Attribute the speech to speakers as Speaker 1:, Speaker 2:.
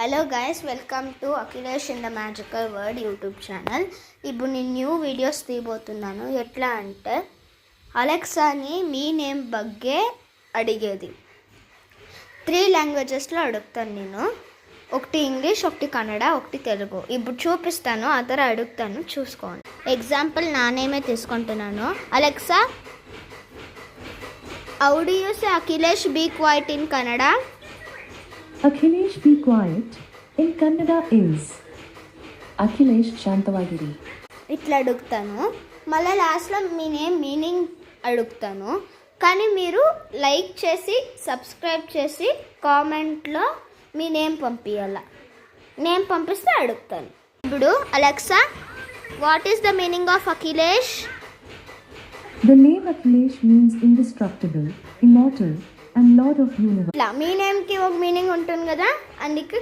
Speaker 1: Hello guys, welcome to Akhilesh in the magical word YouTube channel. ఇప్పుడు నేను new videos తీయబోతున్నాను. ఎట్లా అంటే అలెక్సాని మీ నేమ్ బగ్గే అడిగేది 3 లాంగ్వేజెస్లో అడుగుతాను నేను. ఒకటి ఇంగ్లీష్, ఒకటి కన్నడ, ఒకటి తెలుగు. ఇప్పుడు చూపిస్తాను, అదర అడుగుతాను, చూసుకోండి. ఎగ్జాంపుల్ నా నేమే తీసుకుంటున్నాను. Alexa, how do you say Akhilesh be quiet in Kannada?
Speaker 2: Akhilesh be quiet in Kannada is Akhilesh Shantavagiri.
Speaker 1: ఇట్లా అడుగుతాను. మళ్ళీ లాస్ట్లో మీ నేమ్ మీనింగ్ అడుగుతాను. కానీ మీరు లైక్ చేసి సబ్స్క్రైబ్ చేసి కామెంట్లో మీ నేమ్ పంపించాల. నేమ్ పంపిస్తే అడుగుతాను. ఇప్పుడు Alexa, what is the meaning of Akhilesh?
Speaker 2: The name Akhilesh means indestructible, immortal and Lord of Universe.
Speaker 1: ఇట్లా మీ నేమ్కి ఒక మీనింగ్ ఉంటుంది కదా, అందుకే